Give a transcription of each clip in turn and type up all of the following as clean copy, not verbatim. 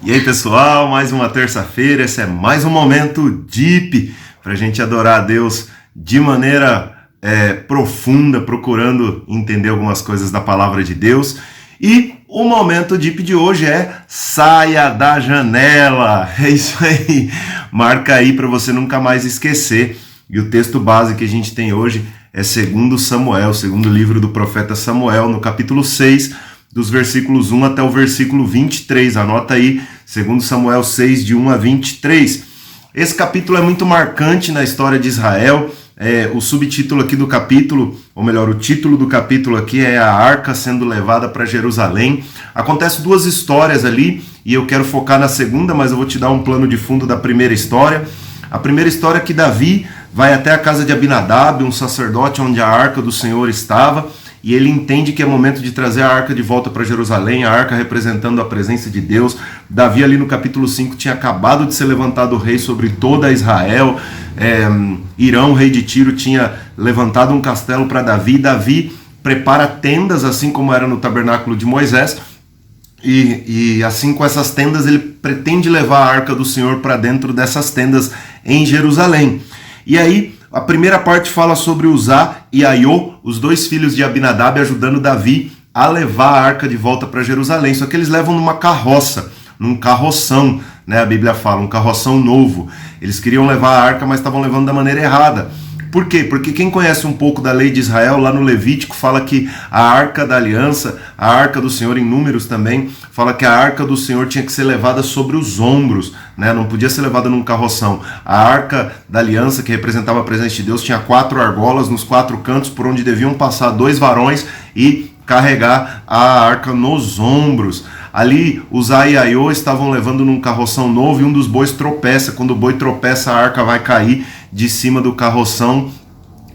E aí pessoal, mais uma terça-feira, esse é mais um momento Deep para a gente adorar a Deus de maneira profunda, procurando entender algumas coisas da palavra de Deus. E o momento Deep de hoje é Saia da Janela. É isso aí, marca aí para você nunca mais esquecer. E o texto base que a gente tem hoje é 2 Samuel, segundo livro do profeta Samuel, no capítulo 6, dos versículos 1 até o versículo 23. Anota aí, 2 Samuel 6, de 1 a 23. Esse capítulo é muito marcante na história de Israel. O subtítulo aqui do capítulo, ou melhor, o título do capítulo aqui é a Arca sendo levada para Jerusalém. Acontecem duas histórias ali, e eu quero focar na segunda, mas eu vou te dar um plano de fundo da primeira história. A primeira história é que Davi vai até a casa de Abinadab, um sacerdote onde a Arca do Senhor estava, e ele entende que é momento de trazer a arca de volta para Jerusalém, a arca representando a presença de Deus. Davi ali no capítulo 5 tinha acabado de ser levantado o rei sobre toda Israel. Irão, rei de Tiro, tinha levantado um castelo para Davi. Davi prepara tendas, assim como era no tabernáculo de Moisés, e assim com essas tendas ele pretende levar a arca do Senhor para dentro dessas tendas em Jerusalém. E aí a primeira parte fala sobre Uzá e Aiô, os dois filhos de Abinadab, ajudando Davi a levar a arca de volta para Jerusalém. Só que eles levam numa carroça, num carroção, né? A Bíblia fala, um carroção novo. Eles queriam levar a arca, mas estavam levando da maneira errada. Por quê? Porque quem conhece um pouco da lei de Israel, lá no Levítico, fala que a arca da aliança, a arca do Senhor, em Números também, fala que a arca do Senhor tinha que ser levada sobre os ombros, né? Não podia ser levada num carroção. A arca da aliança, que representava a presença de Deus, tinha 4 argolas nos 4 cantos, por onde deviam passar 2 varões e carregar a arca nos ombros. Ali, Uzá e Aiô estavam levando num carroção novo e um dos bois tropeça. Quando o boi tropeça, a arca vai cair de cima do carroção.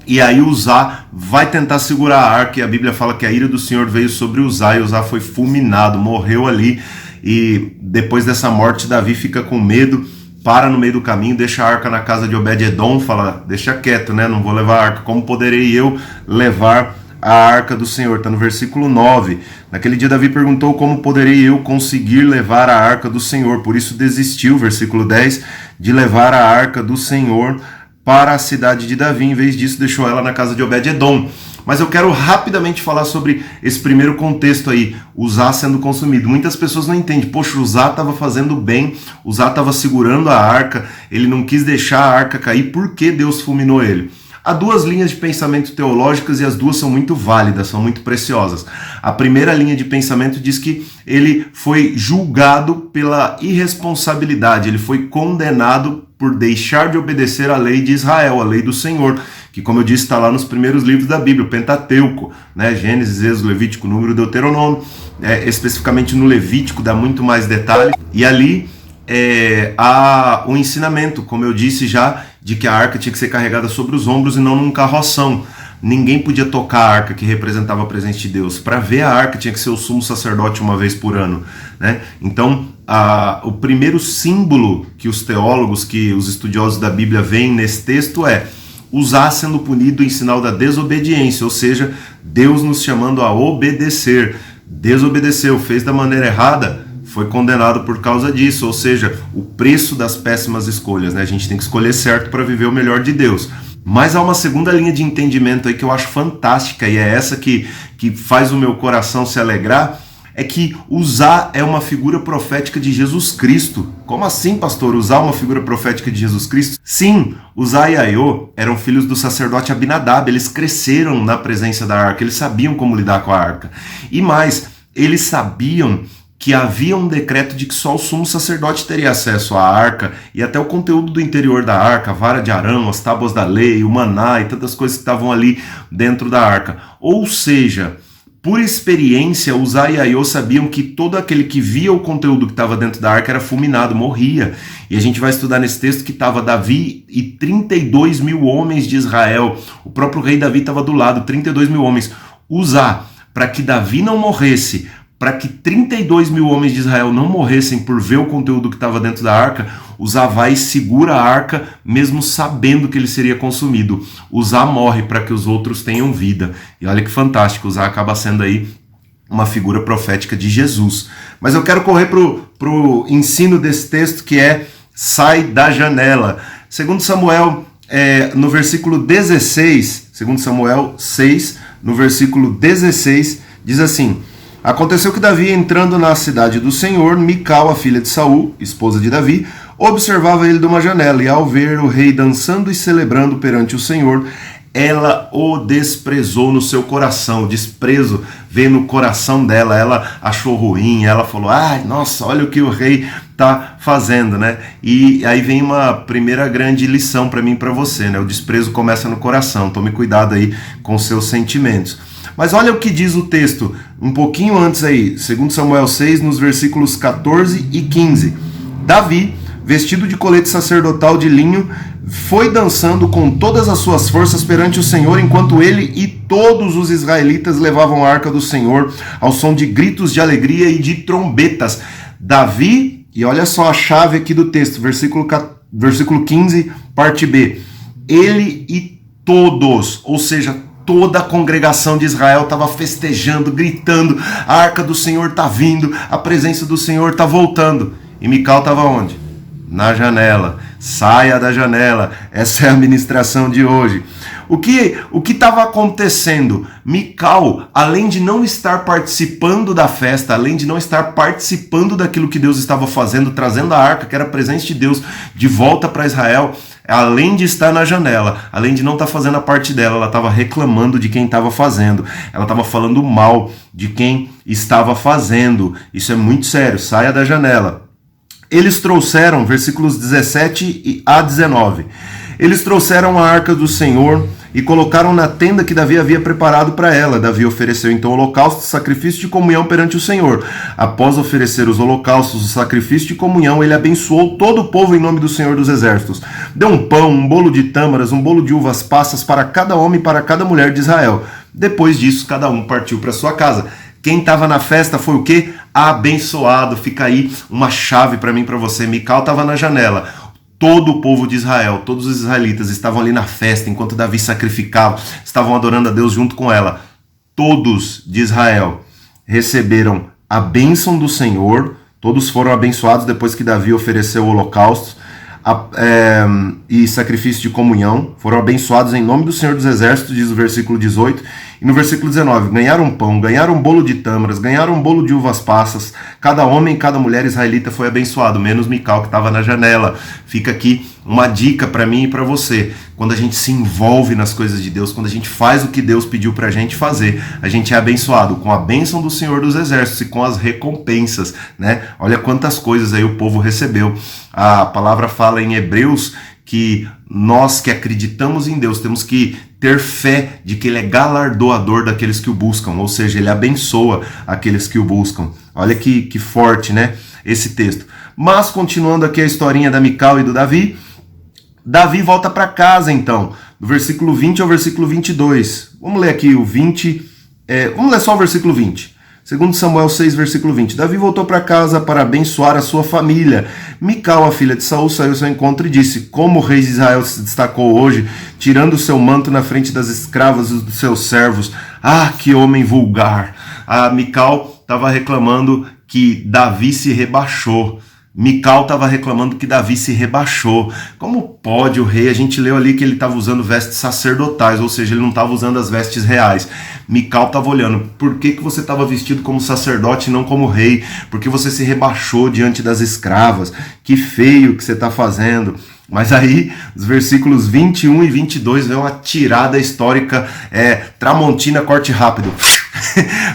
E aí Uzá vai tentar segurar a arca, e a Bíblia fala que a ira do Senhor veio sobre Uzá, e Uzá foi fulminado, morreu ali. E depois dessa morte, Davi fica com medo, para no meio do caminho, deixa a arca na casa de Obed-Edom, fala, deixa quieto, né? Não vou levar a arca, como poderei eu levar a arca do Senhor? Está no versículo 9. Naquele dia Davi perguntou, como poderei eu conseguir levar a arca do Senhor? Por isso desistiu, versículo 10, de levar a arca do Senhor para a cidade de Davi. Em vez disso, deixou ela na casa de Obed-Edom. Mas eu quero rapidamente falar sobre esse primeiro contexto aí, Uzá sendo consumido. Muitas pessoas não entendem, poxa, Uzá estava fazendo bem, Uzá estava segurando a arca, ele não quis deixar a arca cair, por que Deus fulminou ele? Há duas linhas de pensamento teológicas e as duas são muito válidas, são muito preciosas. A primeira linha de pensamento diz que ele foi julgado pela irresponsabilidade, ele foi condenado por deixar de obedecer à lei de Israel, a lei do Senhor, que, como eu disse, está lá nos primeiros livros da Bíblia, o Pentateuco, né? Gênesis, Êxodo, Levítico, Número, Deuteronômio. Especificamente no Levítico dá muito mais detalhe, e ali há um ensinamento, como eu disse já, de que a arca tinha que ser carregada sobre os ombros e não num carroção. Ninguém podia tocar a arca que representava a presença de Deus. Para ver a arca tinha que ser o sumo sacerdote uma vez por ano, né? Então, o primeiro símbolo que os teólogos, que os estudiosos da Bíblia veem nesse texto é Uzá sendo punido em sinal da desobediência, ou seja, Deus nos chamando a obedecer. Desobedeceu, fez da maneira errada, foi condenado por causa disso, ou seja, o preço das péssimas escolhas, né? A gente tem que escolher certo para viver o melhor de Deus. Mas há uma segunda linha de entendimento aí que eu acho fantástica, e é essa que faz o meu coração se alegrar, é que Uzá é uma figura profética de Jesus Cristo. Como assim, pastor? Uzá é uma figura profética de Jesus Cristo? Sim, Uzá e Aiô eram filhos do sacerdote Abinadab, eles cresceram na presença da arca, eles sabiam como lidar com a arca. E mais, eles sabiam que havia um decreto de que só o sumo sacerdote teria acesso à arca e até o conteúdo do interior da arca, a vara de Arão, as tábuas da lei, o maná e tantas coisas que estavam ali dentro da arca. Ou seja, por experiência, Uzá e Aiô sabiam que todo aquele que via o conteúdo que estava dentro da arca era fulminado, morria. E a gente vai estudar nesse texto que estava Davi e 32 mil homens de Israel. O próprio rei Davi estava do lado, 32 mil homens. Uzá, para que Davi não morresse, para que 32 mil homens de Israel não morressem por ver o conteúdo que estava dentro da arca, Uzá vai e segura a arca, mesmo sabendo que ele seria consumido. Uzá morre para que os outros tenham vida. E olha que fantástico, Uzá acaba sendo aí uma figura profética de Jesus. Mas eu quero correr pro ensino desse texto, que é sai da janela. Segundo Samuel, no versículo 16, segundo Samuel 6, no versículo 16, diz assim: aconteceu que Davi, entrando na cidade do Senhor, Mical, a filha de Saul, esposa de Davi, observava ele de uma janela, e ao ver o rei dançando e celebrando perante o Senhor, ela o desprezou no seu coração. O desprezo veio no coração dela, ela achou ruim, ela falou: ai, nossa, olha o que o rei está fazendo, né? E aí vem uma primeira grande lição para mim e para você, né? O desprezo começa no coração, tome cuidado aí com seus sentimentos. Mas olha o que diz o texto, um pouquinho antes aí, 2 Samuel 6, nos versículos 14 e 15. Davi, vestido de colete sacerdotal de linho, foi dançando com todas as suas forças perante o Senhor, enquanto ele e todos os israelitas levavam a arca do Senhor ao som de gritos de alegria e de trombetas. Davi, e olha só a chave aqui do texto, versículo 15, parte B. Ele e todos, ou seja, toda a congregação de Israel estava festejando, gritando: a arca do Senhor está vindo, a presença do Senhor está voltando. E Mical estava onde? Na janela. Saia da janela. Essa é a ministração de hoje. O que estava acontecendo? Mical, além de não estar participando da festa, além de não estar participando daquilo que Deus estava fazendo, trazendo a arca, que era a presença de Deus, de volta para Israel, além de estar na janela, além de não estar fazendo a parte dela, ela estava reclamando de quem estava fazendo, ela estava falando mal de quem estava fazendo. Isso é muito sério. Saia da janela. Eles trouxeram, versículos 17 a 19, eles trouxeram a arca do Senhor e colocaram na tenda que Davi havia preparado para ela. Davi ofereceu então holocausto, sacrifício de comunhão perante o Senhor. Após oferecer os holocaustos, o sacrifício de comunhão, ele abençoou todo o povo em nome do Senhor dos Exércitos. Deu um pão, um bolo de tâmaras, um bolo de uvas passas para cada homem e para cada mulher de Israel. Depois disso, cada um partiu para sua casa. Quem estava na festa foi o quê? Abençoado. Fica aí uma chave para mim e para você. Mical estava na janela. Todo o povo de Israel, todos os israelitas estavam ali na festa, enquanto Davi sacrificava, estavam adorando a Deus junto com ela. Todos de Israel receberam a bênção do Senhor, todos foram abençoados depois que Davi ofereceu holocaustos e sacrifício de comunhão, foram abençoados em nome do Senhor dos Exércitos, diz o versículo 18. E no versículo 19, ganharam pão, ganharam um bolo de tâmaras, ganharam um bolo de uvas passas. Cada homem e cada mulher israelita foi abençoado, menos Mical, que estava na janela. Fica aqui uma dica para mim e para você. Quando a gente se envolve nas coisas de Deus, quando a gente faz o que Deus pediu para a gente fazer, a gente é abençoado com a bênção do Senhor dos Exércitos e com as recompensas, né? Olha quantas coisas aí o povo recebeu. A palavra fala em Hebreus que nós que acreditamos em Deus temos que ter fé de que Ele é galardoador daqueles que o buscam, ou seja, Ele abençoa aqueles que o buscam. Olha que forte, né, esse texto. Mas, continuando aqui a historinha da Mical e do Davi, Davi volta para casa, então, do versículo 20 ao versículo 22. Vamos ler aqui o 20, vamos ler só o versículo 20. 2 Samuel 6, versículo 20. Davi voltou para casa para abençoar a sua família. Mical, a filha de Saul, saiu ao seu encontro e disse: como o rei de Israel se destacou hoje, tirando o seu manto na frente das escravas e dos seus servos. Ah, que homem vulgar! A Mical estava reclamando que Davi se rebaixou. Mical estava reclamando que Davi se rebaixou. Como pode o rei? A gente leu ali que ele estava usando vestes sacerdotais, ou seja, ele não estava usando as vestes reais. Mical estava olhando: por que você estava vestido como sacerdote e não como rei? Por que você se rebaixou diante das escravas? Que feio que você está fazendo. Mas aí, os versículos 21 e 22 vem uma tirada histórica, Tramontina, corte rápido.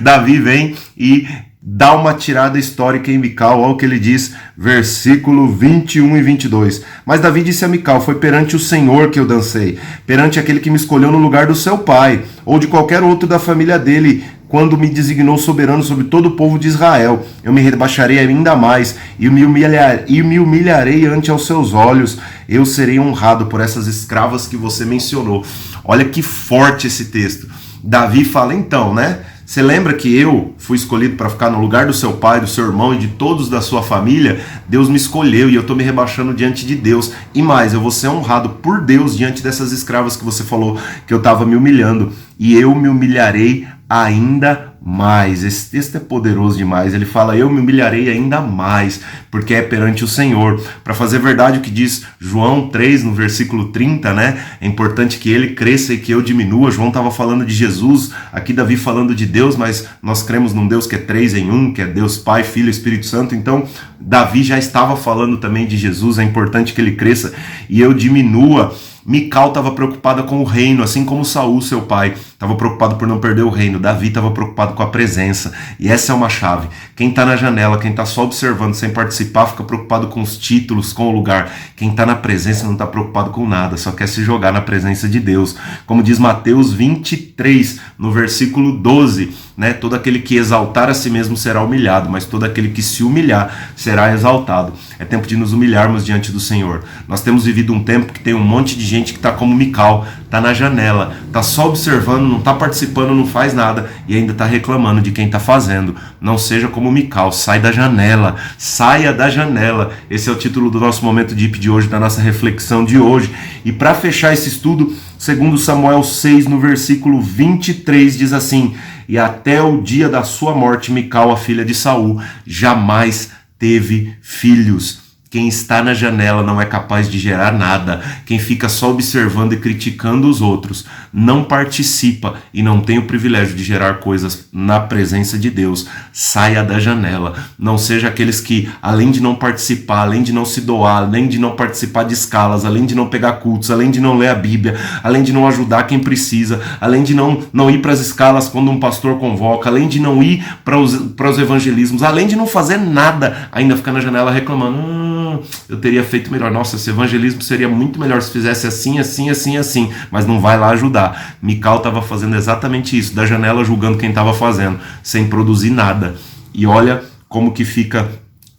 Davi vem e dá uma tirada histórica em Mical. Olha o que ele diz, versículo 21 e 22. Mas Davi disse a Mical: foi perante o Senhor que eu dancei, perante aquele que me escolheu no lugar do seu pai, ou de qualquer outro da família dele, quando me designou soberano sobre todo o povo de Israel. Eu me rebaixarei ainda mais e me humilharei ante aos seus olhos. Eu serei honrado por essas escravas que você mencionou. Olha que forte esse texto. Davi fala: então, né? Você lembra que eu fui escolhido para ficar no lugar do seu pai, do seu irmão e de todos da sua família? Deus me escolheu e eu estou me rebaixando diante de Deus. E mais, eu vou ser honrado por Deus diante dessas escravas que você falou que eu estava me humilhando. E eu me humilharei ainda mais. Esse texto é poderoso demais. Ele fala: eu me humilharei ainda mais, porque é perante o Senhor. Para fazer verdade o que diz João 3, no versículo 30, né? É importante que ele cresça e que eu diminua. João estava falando de Jesus, aqui Davi falando de Deus, mas nós cremos num Deus que é 3 em 1, que é Deus Pai, Filho e Espírito Santo. Então Davi já estava falando também de Jesus. É importante que ele cresça e eu diminua. Mical estava preocupada com o reino, assim como Saul, seu pai, estava preocupado por não perder o reino. Davi estava preocupado com a presença. E essa é uma chave. Quem está na janela, quem está só observando, sem participar, fica preocupado com os títulos, com o lugar. Quem está na presença não está preocupado com nada, só quer se jogar na presença de Deus. Como diz Mateus 23, no versículo 12, né? Todo aquele que exaltar a si mesmo será humilhado, mas todo aquele que se humilhar será exaltado. É tempo de nos humilharmos diante do Senhor. Nós temos vivido um tempo que tem um monte de gente que está como Mical, está na janela, está só observando, não está participando, não faz nada e ainda está reclamando de quem está fazendo. Não seja como Mical, sai da janela, saia da janela. Esse é o título do nosso Momento Deep de hoje, da nossa reflexão de hoje. E para fechar esse estudo, segundo Samuel 6, no versículo 23, diz assim: e até o dia da sua morte, Mical, a filha de Saul, jamais teve filhos. Quem está na janela não é capaz de gerar nada. Quem fica só observando e criticando os outros não participa e não tem o privilégio de gerar coisas na presença de Deus. Saia da janela. Não seja aqueles que, além de não participar, além de não se doar, além de não participar de escalas, além de não pegar cultos, além de não ler a Bíblia, além de não ajudar quem precisa, além de não ir para as escalas quando um pastor convoca, além de não ir para os evangelismos, além de não fazer nada, ainda ficar na janela reclamando: eu teria feito melhor, nossa, esse evangelismo seria muito melhor se fizesse assim, assim, assim, assim, mas não vai lá ajudar. Mical estava fazendo exatamente isso, da janela julgando quem estava fazendo, sem produzir nada. E olha como que fica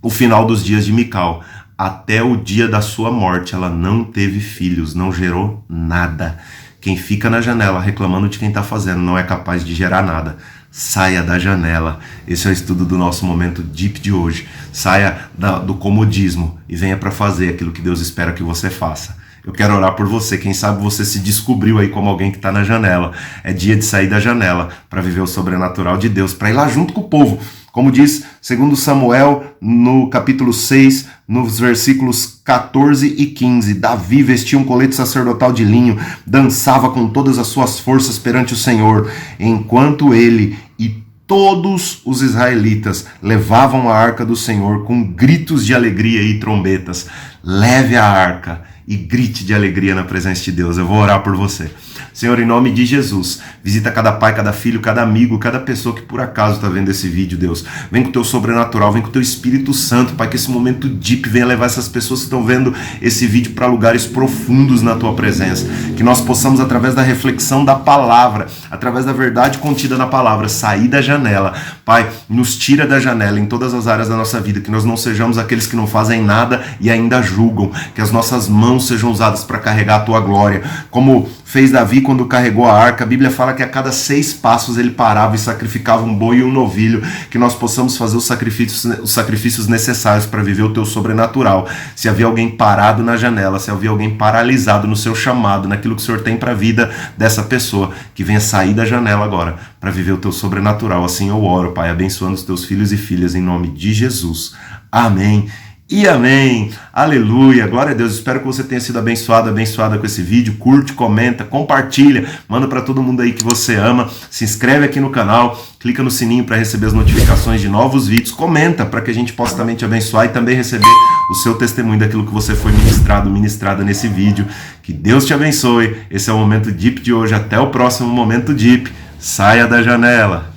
o final dos dias de Mical. Até o dia da sua morte ela não teve filhos, não gerou nada. Quem fica na janela reclamando de quem está fazendo não é capaz de gerar nada. Saia da janela. Esse é o estudo do nosso Momento Deep de hoje. Saia do comodismo e venha para fazer aquilo que Deus espera que você faça. Eu quero orar por você. Quem sabe você se descobriu aí como alguém que está na janela. É dia de sair da janela para viver o sobrenatural de Deus, para ir lá junto com o povo. Como diz segundo Samuel, no capítulo 6, nos versículos 14 e 15, Davi vestia um colete sacerdotal de linho, dançava com todas as suas forças perante o Senhor, enquanto ele e todos os israelitas levavam a arca do Senhor com gritos de alegria e trombetas. Leve a arca e grite de alegria na presença de Deus. Eu vou orar por você. Senhor, em nome de Jesus, visita cada pai, cada filho, cada amigo, cada pessoa que por acaso está vendo esse vídeo, Deus. Vem com o teu sobrenatural, vem com o teu Espírito Santo, Pai, que esse momento deep venha levar essas pessoas que estão vendo esse vídeo para lugares profundos na tua presença. Que nós possamos, através da reflexão da palavra, através da verdade contida na palavra, sair da janela. Pai, nos tira da janela em todas as áreas da nossa vida, que nós não sejamos aqueles que não fazem nada e ainda julgam, que as nossas mãos sejam usadas para carregar a tua glória, como fez Davi quando carregou a arca. A Bíblia fala que a cada 6 passos ele parava e sacrificava um boi e um novilho, que nós possamos fazer os sacrifícios necessários para viver o teu sobrenatural. Se havia alguém parado na janela, se havia alguém paralisado no seu chamado, naquilo que o Senhor tem para a vida dessa pessoa, que venha sair da janela agora para viver o teu sobrenatural. Assim eu oro, Pai, abençoando os teus filhos e filhas em nome de Jesus. Amém. E amém, aleluia, glória a Deus. Espero que você tenha sido abençoada com esse vídeo. Curte, comenta, compartilha, manda para todo mundo aí que você ama. Se inscreve aqui no canal, clica no sininho para receber as notificações de novos vídeos. Comenta para que a gente possa também te abençoar e também receber o seu testemunho daquilo que você foi ministrada nesse vídeo. Que Deus te abençoe. Esse é o Momento Deep de hoje. Até o próximo Momento Deep. Saia da janela.